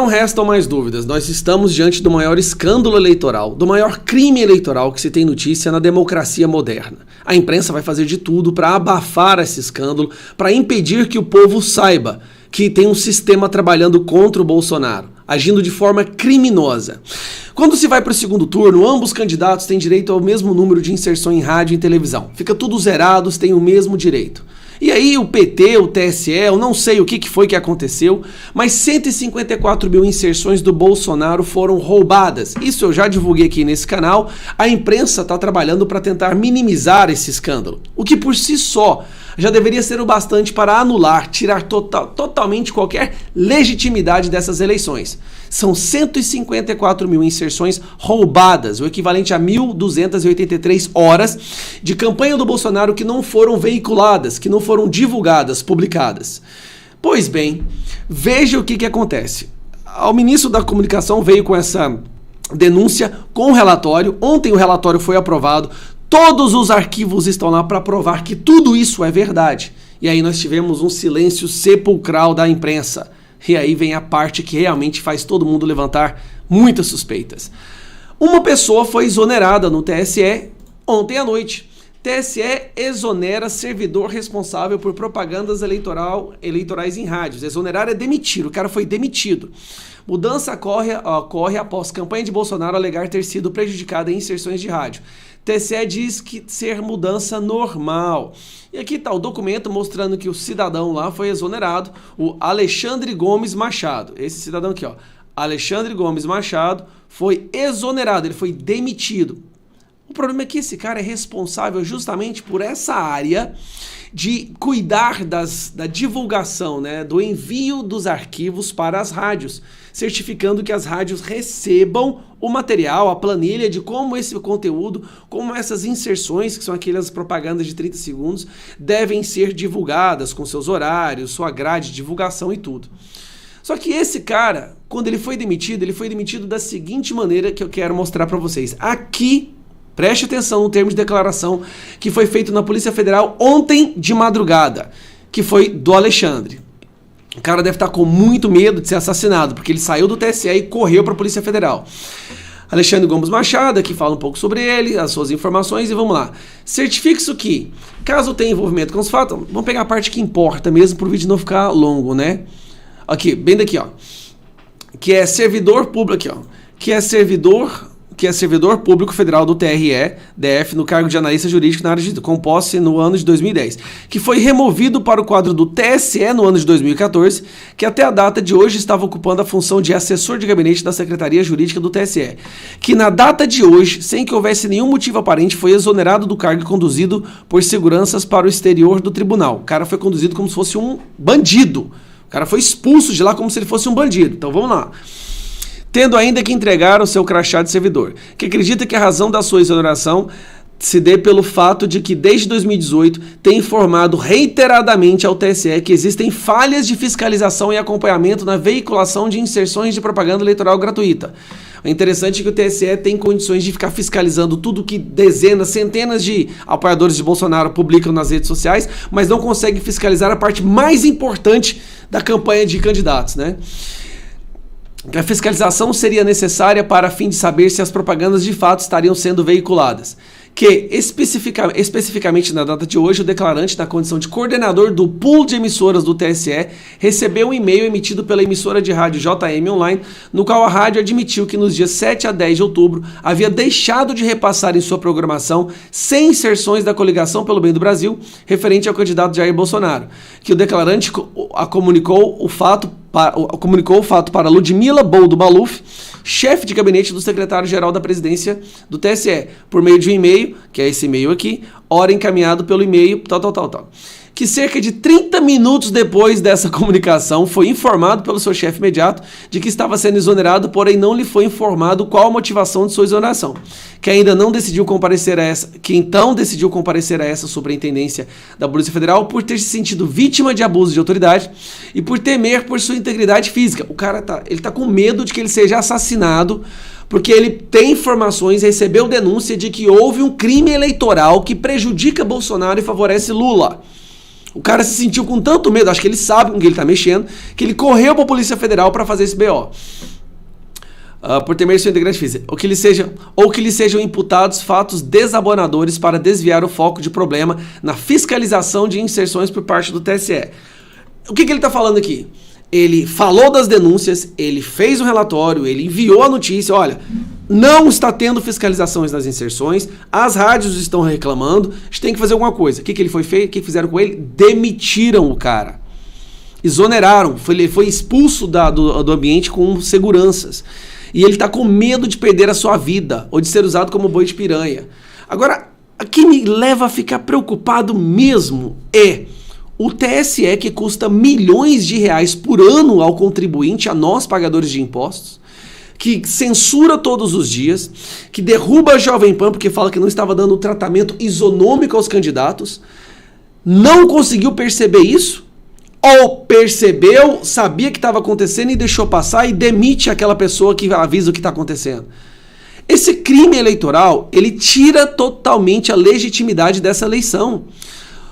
Não restam mais dúvidas, nós estamos diante do maior escândalo eleitoral, do maior crime eleitoral que se tem notícia na democracia moderna. A imprensa vai fazer de tudo para abafar esse escândalo, para impedir que o povo saiba que tem um sistema trabalhando contra o Bolsonaro, agindo de forma criminosa. Quando se vai para o segundo turno, ambos candidatos têm direito ao mesmo número de inserção em rádio e televisão. Fica tudo zerado, têm o mesmo direito. E aí o PT, o TSE, eu não sei o que foi que aconteceu, mas 154 mil inserções do Bolsonaro foram roubadas. Isso eu já divulguei aqui nesse canal. A imprensa está trabalhando para tentar minimizar esse escândalo, o que por si só já deveria ser o bastante para anular, tirar totalmente qualquer legitimidade dessas eleições. São 154 mil inserções roubadas, o equivalente a 1.283 horas de campanha do Bolsonaro que não foram veiculadas, que não foram divulgadas, publicadas. Pois bem, veja o que acontece. O ministro da Comunicação veio com essa denúncia com o relatório. Ontem o relatório foi aprovado. Todos os arquivos estão lá para provar que tudo isso é verdade. E aí nós tivemos um silêncio sepulcral da imprensa. E aí vem a parte que realmente faz todo mundo levantar muitas suspeitas. Uma pessoa foi exonerada no TSE ontem à noite. TSE exonera servidor responsável por propagandas eleitorais em rádios. Exonerar é demitir, o cara foi demitido. Mudança ocorre após campanha de Bolsonaro alegar ter sido prejudicada em inserções de rádio. TSE diz que ser mudança normal. E aqui está o documento mostrando que o cidadão lá foi exonerado, o Alexandre Gomes Machado. Esse cidadão aqui, ó, Alexandre Gomes Machado, foi exonerado, ele foi demitido. O problema é que esse cara é responsável justamente por essa área de cuidar da divulgação, né, do envio dos arquivos para as rádios, certificando que as rádios recebam o material, a planilha de como esse conteúdo, como essas inserções, que são aquelas propagandas de 30 segundos, devem ser divulgadas com seus horários, sua grade de divulgação e tudo. Só que esse cara, quando ele foi demitido da seguinte maneira que eu quero mostrar para vocês. Aqui, preste atenção no termo de declaração que foi feito na Polícia Federal ontem de madrugada, que foi do Alexandre. O cara deve estar com muito medo de ser assassinado, porque ele saiu do TSE e correu para a Polícia Federal. Alexandre Gomes Machado, aqui fala um pouco sobre ele, as suas informações, e vamos lá. Certifique-se que, caso tenha envolvimento com os fatos, vamos pegar a parte que importa mesmo, para o vídeo não ficar longo, né? Aqui, bem daqui, ó. Que é servidor público, aqui, ó. Que é servidor público federal do TRE-DF no cargo de analista jurídico na área de com posse no ano de 2010, que foi removido para o quadro do TSE no ano de 2014, que até a data de hoje estava ocupando a função de assessor de gabinete da Secretaria Jurídica do TSE, que na data de hoje, sem que houvesse nenhum motivo aparente, foi exonerado do cargo e conduzido por seguranças para o exterior do tribunal. O cara foi conduzido como se fosse um bandido. O cara foi expulso de lá como se ele fosse um bandido. Então vamos lá. Tendo ainda que entregar o seu crachá de servidor, que acredita que a razão da sua exoneração se dê pelo fato de que desde 2018 tem informado reiteradamente ao TSE que existem falhas de fiscalização e acompanhamento na veiculação de inserções de propaganda eleitoral gratuita. É interessante que o TSE tem condições de ficar fiscalizando tudo que dezenas, centenas de apoiadores de Bolsonaro publicam nas redes sociais, mas não consegue fiscalizar a parte mais importante da campanha de candidatos, né? A fiscalização seria necessária para a fim de saber se as propagandas de fato estariam sendo veiculadas. Que, especificamente na data de hoje, o declarante, na condição de coordenador do pool de emissoras do TSE, recebeu um e-mail emitido pela emissora de rádio JM Online, no qual a rádio admitiu que nos dias 7 a 10 de outubro havia deixado de repassar em sua programação 100 inserções da Coligação pelo Bem do Brasil, referente ao candidato Jair Bolsonaro, que o declarante comunicou o fato para Ludmila Boldo Maluf, chefe de gabinete do secretário-geral da presidência do TSE, por meio de um e-mail, que é esse e-mail aqui, ora encaminhado pelo e-mail, tal. Que cerca de 30 minutos depois dessa comunicação foi informado pelo seu chefe imediato de que estava sendo exonerado, porém não lhe foi informado qual a motivação de sua exoneração, que então decidiu comparecer a essa superintendência da Polícia Federal por ter se sentido vítima de abuso de autoridade e por temer por sua integridade física. O cara ele tá com medo de que ele seja assassinado, porque ele tem informações, recebeu denúncia de que houve um crime eleitoral que prejudica Bolsonaro e favorece Lula. O cara se sentiu com tanto medo, acho que ele sabe com que ele está mexendo, que ele correu para a Polícia Federal para fazer esse BO. Por temer seu integrante físico, ou que lhe sejam imputados fatos desabonadores para desviar o foco de problema na fiscalização de inserções por parte do TSE. O que ele está falando aqui? Ele falou das denúncias, ele fez o relatório, ele enviou a notícia, olha, não está tendo fiscalizações nas inserções, as rádios estão reclamando, a gente tem que fazer alguma coisa. O que ele foi feito? O que fizeram com ele? Demitiram o cara. Exoneraram, ele foi expulso do ambiente com seguranças. E ele está com medo de perder a sua vida, ou de ser usado como boi de piranha. Agora, o que me leva a ficar preocupado mesmo é o TSE, que custa milhões de reais por ano ao contribuinte, a nós pagadores de impostos, que censura todos os dias, que derruba a Jovem Pan porque fala que não estava dando um tratamento isonômico aos candidatos, não conseguiu perceber isso, ou percebeu, sabia que estava acontecendo e deixou passar e demite aquela pessoa que avisa o que está acontecendo. Esse crime eleitoral, ele tira totalmente a legitimidade dessa eleição.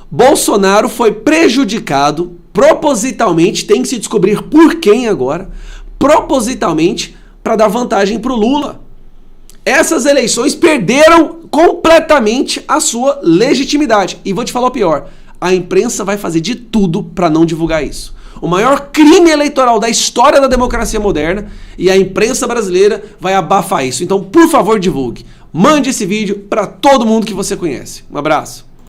Bolsonaro foi prejudicado propositalmente, tem que se descobrir por quem agora, propositalmente para dar vantagem para o Lula. Essas eleições perderam completamente a sua legitimidade. E vou te falar o pior, a imprensa vai fazer de tudo para não divulgar isso. O maior crime eleitoral da história da democracia moderna, e a imprensa brasileira vai abafar isso. Então, por favor, divulgue. Mande esse vídeo para todo mundo que você conhece. Um abraço.